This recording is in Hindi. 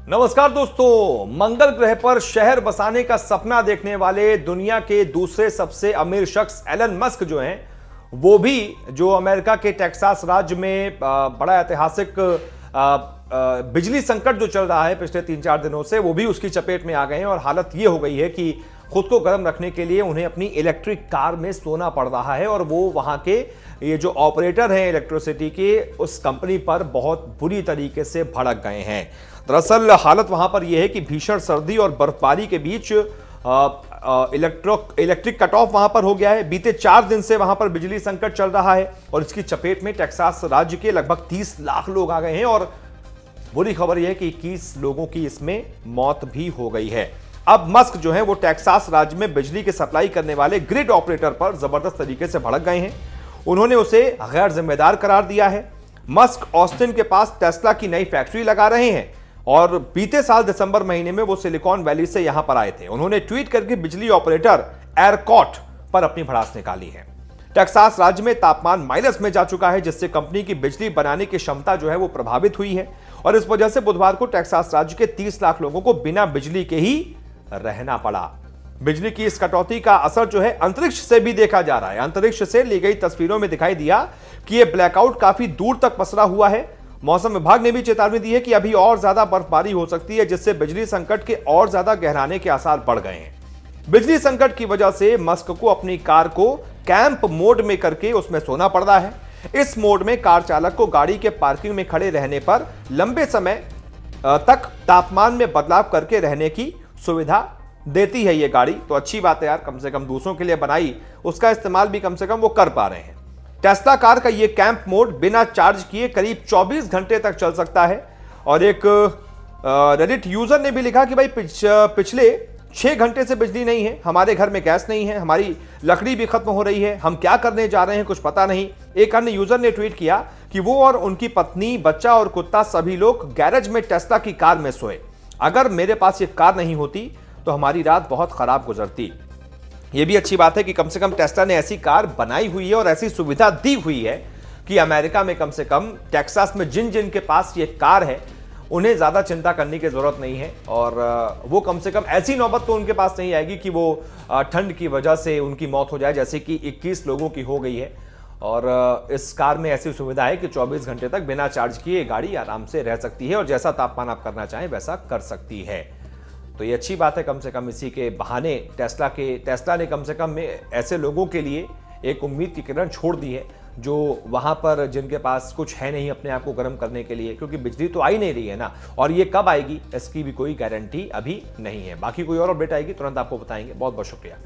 नमस्कार दोस्तों, मंगल ग्रह पर शहर बसाने का सपना देखने वाले दुनिया के दूसरे सबसे अमीर शख्स एलन मस्क जो हैं, वो भी जो अमेरिका के टेक्सास राज्य में बड़ा ऐतिहासिक बिजली संकट जो चल रहा है पिछले 3-4 दिनों से, वो भी उसकी चपेट में आ गए हैं। और हालत ये हो गई है कि खुद को गर्म रखने के लिए उन्हें अपनी इलेक्ट्रिक कार में सोना पड़ रहा है। और वो वहां के ये जो ऑपरेटर हैं इलेक्ट्रिसिटी के, उस कंपनी पर बहुत बुरी तरीके से भड़क गए हैं। दरअसल हालत वहां पर यह है कि भीषण सर्दी और बर्फबारी के बीच इलेक्ट्रिक कट ऑफ वहां पर हो गया है। बीते 4 दिन से वहां पर बिजली संकट चल रहा है और इसकी चपेट में टेक्सास राज्य के लगभग 30 लाख लोग आ गए हैं। और बुरी खबर यह है कि 21 लोगों की इसमें मौत भी हो गई है। अब मस्क जो है वो टेक्सास राज्य में बिजली की सप्लाई करने वाले ग्रिड ऑपरेटर पर जबरदस्त तरीके से भड़क गए हैं। उन्होंने उसे गैर जिम्मेदार करार दिया है। मस्क ऑस्टिन के पास टेस्ला की नई फैक्ट्री लगा रहे हैं और बीते साल दिसंबर महीने में वो सिलिकॉन वैली से यहां पर आए थे। उन्होंने ट्वीट करके बिजली ऑपरेटर एरकॉट पर अपनी भड़ास निकाली है। टेक्सास राज्य में तापमान माइनस में जा चुका है, जिससे कंपनी की बिजली बनाने की क्षमता जो है वो प्रभावित हुई है। और इस वजह से बुधवार को टेक्सास राज्य के 30 लाख लोगों को बिना बिजली के ही रहना पड़ा। बिजली की इस कटौती का असर जो है अंतरिक्ष से भी देखा जा रहा है। अंतरिक्ष से ली गई तस्वीरों में दिखाई दिया कि यह ब्लैकआउट काफी दूर तक पसरा हुआ है। मौसम विभाग ने भी चेतावनी दी है कि अभी और ज्यादा बर्फबारी हो सकती है, जिससे बिजली संकट के और ज्यादा गहराने के आसार बढ़ गए हैं। बिजली संकट की वजह से मस्क को अपनी कार को कैंप मोड में करके उसमें सोना पड़ रहा है। इस मोड में कार चालक को गाड़ी के पार्किंग में खड़े रहने पर लंबे समय तक तापमान में बदलाव करके रहने की सुविधा देती है ये गाड़ी। तो अच्छी बात है यार, कम से कम दूसरों के लिए बनाई, उसका इस्तेमाल भी कम से कम वो कर पा रहे हैं। टेस्ला कार का ये कैंप मोड बिना चार्ज किए करीब 24 घंटे तक चल सकता है। और एक रेडिट यूजर ने भी लिखा कि भाई पिछले 6 घंटे से बिजली नहीं है, हमारे घर में गैस नहीं है, हमारी लकड़ी भी खत्म हो रही है, हम क्या करने जा रहे हैं कुछ पता नहीं। एक अन्य यूजर ने ट्वीट किया कि वो और उनकी पत्नी, बच्चा और कुत्ता सभी लोग गैरेज में टेस्ला की कार में सोए। अगर मेरे पास ये कार नहीं होती तो हमारी रात बहुत खराब गुजरती। यह भी अच्छी बात है कि कम से कम टेस्ला ने ऐसी कार बनाई हुई है और ऐसी सुविधा दी हुई है कि अमेरिका में कम से कम टेक्सास में जिन जिन के पास ये कार है उन्हें ज्यादा चिंता करने की जरूरत नहीं है। और वो कम से कम ऐसी नौबत तो उनके पास नहीं आएगी कि वो ठंड की वजह से उनकी मौत हो जाए, जैसे कि 21 लोगों की हो गई है। और इस कार में ऐसी सुविधा है कि 24 घंटे तक बिना चार्ज किए गाड़ी आराम से रह सकती है और जैसा तापमान आप करना चाहें वैसा कर सकती है। तो ये अच्छी बात है, कम से कम इसी के बहाने टेस्ला ने कम से कम ऐसे लोगों के लिए एक उम्मीद की किरण छोड़ दी है जो वहां पर जिनके पास कुछ है नहीं अपने आप को गर्म करने के लिए, क्योंकि बिजली तो आई नहीं रही है ना। और ये कब आएगी इसकी भी कोई गारंटी अभी नहीं है। बाकी कोई और अपडेट आएगी तुरंत आपको बताएंगे। बहुत बहुत शुक्रिया।